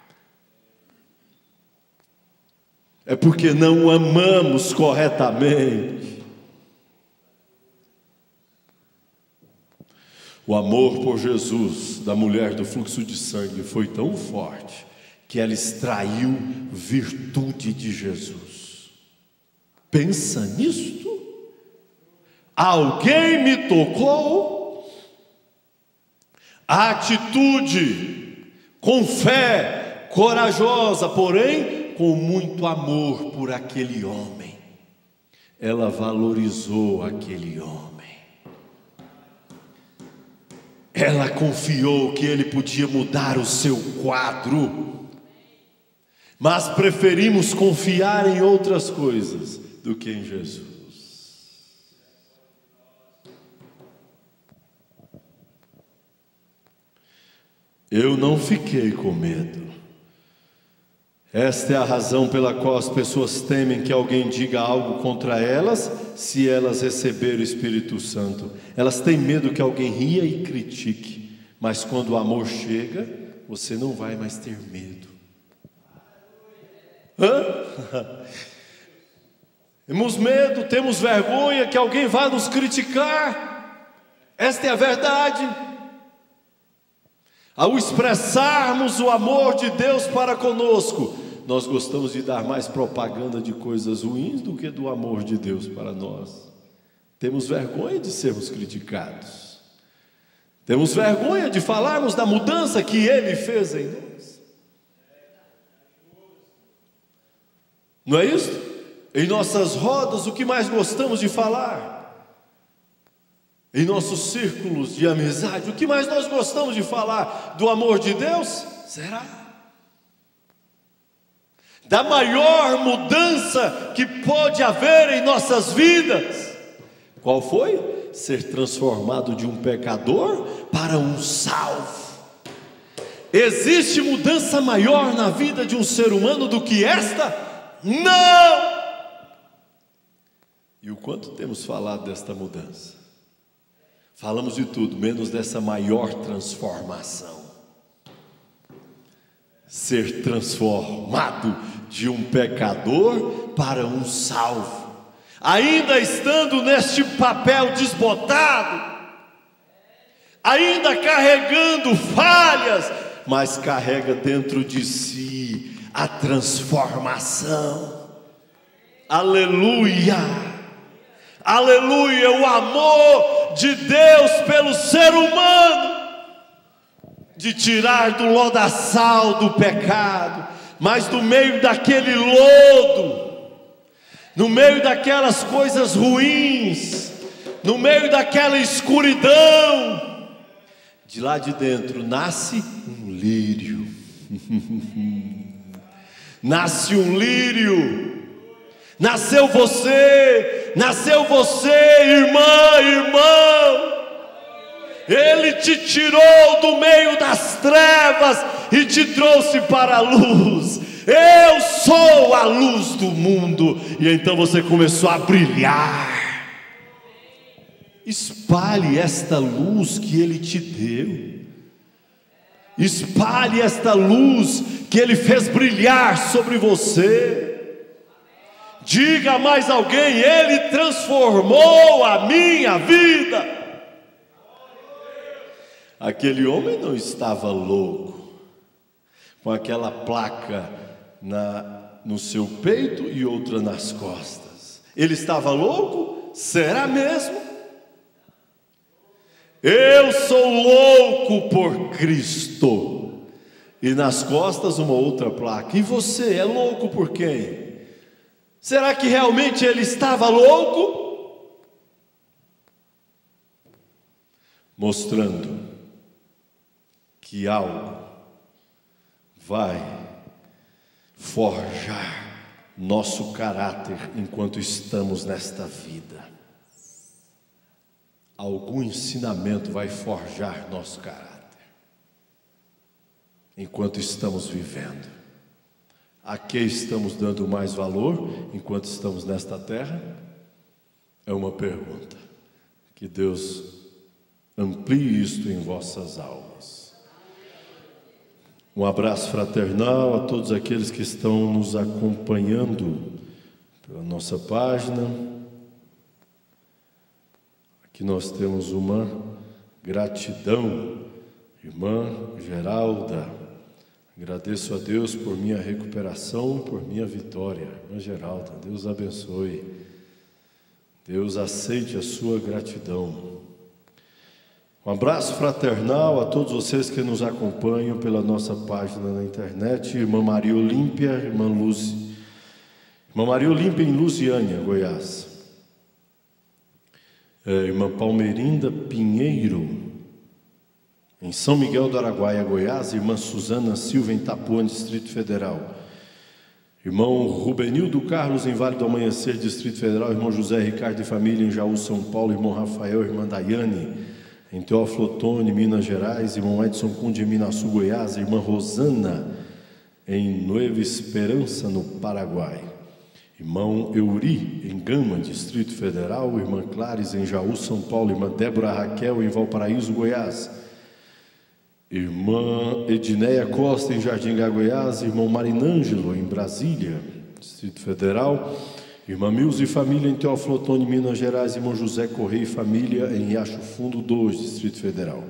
É porque não amamos corretamente. O amor por Jesus da mulher do fluxo de sangue foi tão forte que ela extraiu virtude de Jesus. Pensa nisto. Alguém me tocou. A atitude com fé, corajosa, porém com muito amor por aquele homem. Ela valorizou aquele homem. Ela confiou que ele podia mudar o seu quadro. Mas preferimos confiar em outras coisas do que em Jesus. Eu não fiquei com medo. Esta é a razão pela qual as pessoas temem que alguém diga algo contra elas, se elas receberem o Espírito Santo. Elas têm medo que alguém ria e critique, mas quando o amor chega, você não vai mais ter medo. Temos medo, temos vergonha que alguém vá nos criticar. Esta é a verdade. Ao expressarmos o amor de Deus para conosco, nós gostamos de dar mais propaganda de coisas ruins do que do amor de Deus para nós. Temos vergonha de sermos criticados. Temos vergonha de falarmos da mudança que Ele fez em nós. Não é isso? Em nossas rodas, o que mais gostamos de falar? Em nossos círculos de amizade, o que mais nós gostamos de falar? Do amor de Deus? Será? Da maior mudança que pode haver em nossas vidas. Qual foi? Ser transformado de um pecador para um salvo. Existe mudança maior na vida de um ser humano do que esta? Não! E o quanto temos falado desta mudança? Falamos de tudo, menos dessa maior transformação. Ser transformado de um pecador para um salvo. Ainda estando neste papel desbotado, ainda carregando falhas, mas carrega dentro de si a transformação. Aleluia! Aleluia, o amor de Deus pelo ser humano, de tirar do lodaçal do pecado, mas no meio daquele lodo, no meio daquelas coisas ruins, no meio daquela escuridão, de lá de dentro nasce um lírio. Nasce um lírio. Nasceu você, irmã, irmão. Ele te tirou do meio das trevas e te trouxe para a luz. Eu sou a luz do mundo. E então você começou a brilhar. Espalhe esta luz que Ele te deu. Espalhe esta luz que Ele fez brilhar sobre você. Diga a mais alguém: Ele transformou a minha vida. Aquele homem não estava louco, com aquela placa no seu peito e outra nas costas. Ele estava louco? Será mesmo? Eu sou louco por Cristo. E nas costas uma outra placa. E você é louco por quem? Será que realmente ele estava louco? Mostrando que algo vai forjar nosso caráter enquanto estamos nesta vida. Algum ensinamento vai forjar nosso caráter enquanto estamos vivendo. a que estamos dando mais valor enquanto estamos nesta terra? É uma pergunta. Que Deus amplie isto em vossas almas. Um abraço fraternal a todos aqueles que estão nos acompanhando pela nossa página. Aqui nós temos uma gratidão, irmã Geralda. Agradeço a Deus por minha recuperação, por minha vitória. Irmã Geralda, Deus abençoe. Deus aceite a sua gratidão. Um abraço fraternal a todos vocês que nos acompanham pela nossa página na internet. Irmã Maria Olímpia, irmã Lúcia. Irmã Maria Olímpia em Lusiânia, Goiás. Irmã Palmeirinda Pinheiro, em São Miguel do Araguaia, Goiás. Irmã Suzana Silva, em Itapuã, Distrito Federal. Irmão Rubenildo Carlos, em Vale do Amanhecer, Distrito Federal. Irmão José Ricardo e família, em Jaú, São Paulo. Irmão Rafael, irmã Daiane, em Teófilo Otoni, Minas Gerais. Irmão Edson Cunha, em Minaçu, Goiás. Irmã Rosana, em Nueva Esperança, no Paraguai. Irmão Euri, em Gama, Distrito Federal. Irmã Clares, em Jaú, São Paulo. Irmã Débora Raquel, em Valparaíso, Goiás. Irmã Edneia Costa, em Jardim Goiás. Irmão Marinângelo, em Brasília, Distrito Federal. Irmã Milza e família, em Teófilo Otoni, Minas Gerais. Irmão José Correia e família, em Riacho Fundo 2, Distrito Federal.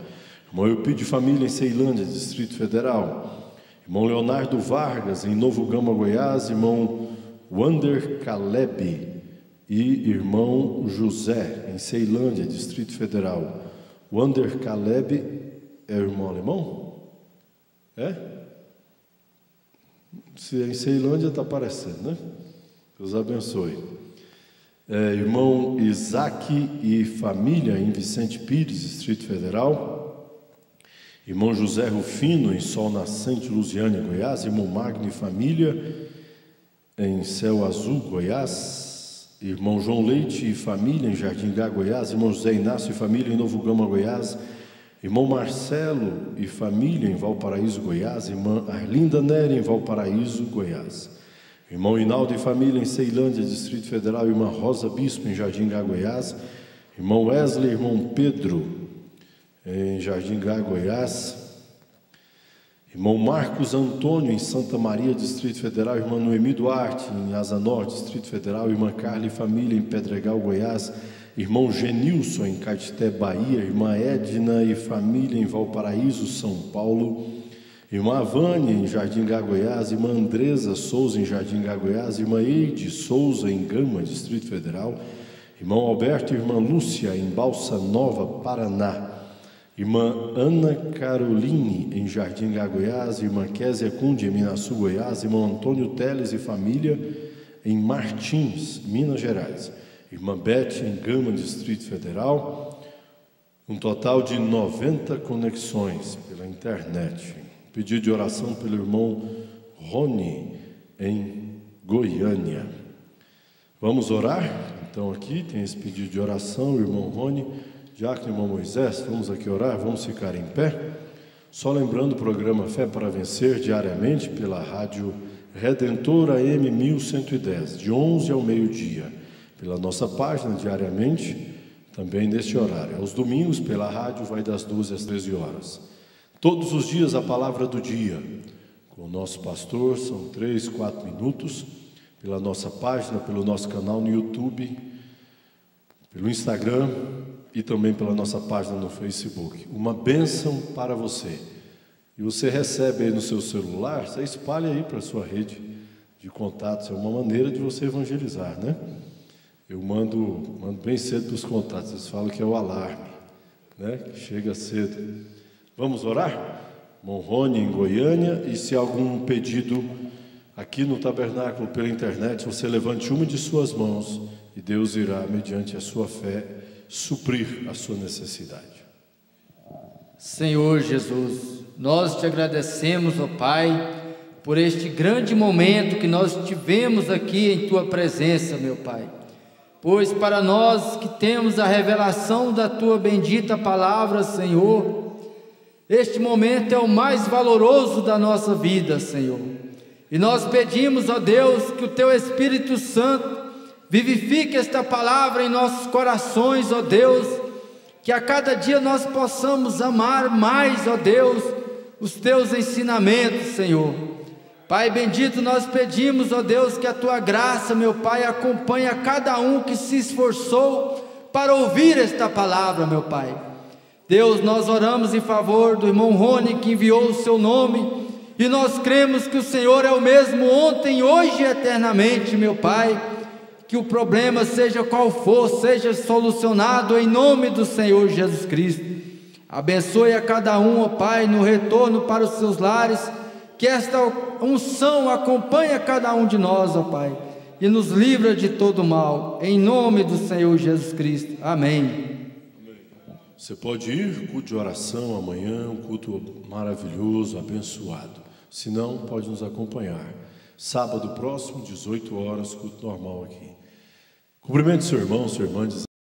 Irmão Eupídio e família, em Ceilândia, Distrito Federal. Irmão Leonardo Vargas, em Novo Gama, Goiás. Irmão Wander Caleb e irmão José, em Ceilândia, Distrito Federal. Wander Caleb é o irmão alemão? É? Se é em Ceilândia, está aparecendo, né? Deus abençoe. Irmão Isaac e família, em Vicente Pires, Distrito Federal. Irmão José Rufino, em Sol Nascente, Lusiânia, Goiás. Irmão Magno e família, em Céu Azul, Goiás. Irmão João Leite e família, em Jardim Goiás. Irmão José Inácio e família, em Novo Gama, Goiás. Irmão Marcelo e família, em Valparaíso, Goiás. Irmã Arlinda Nery, em Valparaíso, Goiás. Irmão Hinaldo e família, em Ceilândia, Distrito Federal. Irmã Rosa Bispo, em Jardim Goiás. Irmão Wesley, irmão Pedro, em Jardim Goiás. Irmão Marcos Antônio, em Santa Maria, Distrito Federal. Irmã Noemi Duarte, em Asa Norte, Distrito Federal. Irmã Carla e família, em Pedregal, Goiás. Irmão Genilson, em Caetité, Bahia. Irmã Edna e família, em Valparaíso, São Paulo. Irmã Vânia, em Jardim Goiás. Irmã Andresa Souza, em Jardim Goiás. Irmã Eide Souza, em Gama, Distrito Federal. Irmão Alberto e irmã Lúcia, em Balsa Nova, Paraná. Irmã Ana Caroline, em Jardim Goiás. Irmã Késia Cunde, em Minaçu, Goiás. Irmão Antônio Teles e família, em Martins, Minas Gerais. Irmã Bete, em Gama, Distrito Federal. Um total de 90 conexões pela internet. Pedido de oração pelo irmão Rony, em Goiânia. Vamos orar? Então aqui tem esse pedido de oração, o irmão Rony. Diácono, irmão Moisés, vamos aqui orar, vamos ficar em pé. Só lembrando o programa Fé para Vencer, diariamente, pela rádio Redentora AM 1110, de 11 ao meio-dia. Pela nossa página, diariamente, também neste horário. Aos domingos, pela rádio, vai das 12 às 13 horas. Todos os dias, a palavra do dia. Com o nosso pastor, são 3, 4 minutos. Pela nossa página, pelo nosso canal no YouTube, pelo Instagram e também pela nossa página no Facebook. Uma bênção para você. E você recebe aí no seu celular, você espalha aí para a sua rede de contatos. É uma maneira de você evangelizar, né? Eu mando bem cedo para os contatos. Eles falam que é o alarme, né? Que chega cedo. Vamos orar? Irmão Rony, em Goiânia. E se há algum pedido aqui no tabernáculo pela internet, você levante uma de suas mãos e Deus irá, mediante a sua fé, suprir a sua necessidade. Senhor Jesus, nós te agradecemos, ó Pai, por este grande momento que nós tivemos aqui em Tua presença, meu Pai. Pois para nós que temos a revelação da Tua bendita palavra, Senhor, este momento é o mais valoroso da nossa vida, Senhor. E nós pedimos, ó Deus, que o Teu Espírito Santo vivifique esta palavra em nossos corações, ó Deus, que a cada dia nós possamos amar mais, ó Deus, os Teus ensinamentos, Senhor. Pai bendito, nós pedimos, ó Deus, que a Tua graça, meu Pai, acompanhe a cada um que se esforçou para ouvir esta palavra, meu Pai. Deus, nós oramos em favor do irmão Rony, que enviou o seu nome, e nós cremos que o Senhor é o mesmo ontem, hoje e eternamente, meu Pai. Que o problema, seja qual for, seja solucionado em nome do Senhor Jesus Cristo. Abençoe a cada um, ó Pai, no retorno para os seus lares, que esta unção acompanhe a cada um de nós, ó Pai, e nos livra de todo mal, em nome do Senhor Jesus Cristo. Amém. Você pode ir, culto de oração amanhã, um culto maravilhoso, abençoado. Se não, pode nos acompanhar. Sábado próximo, 18 horas, culto normal aqui. Cumprimento seu irmão, sua irmã,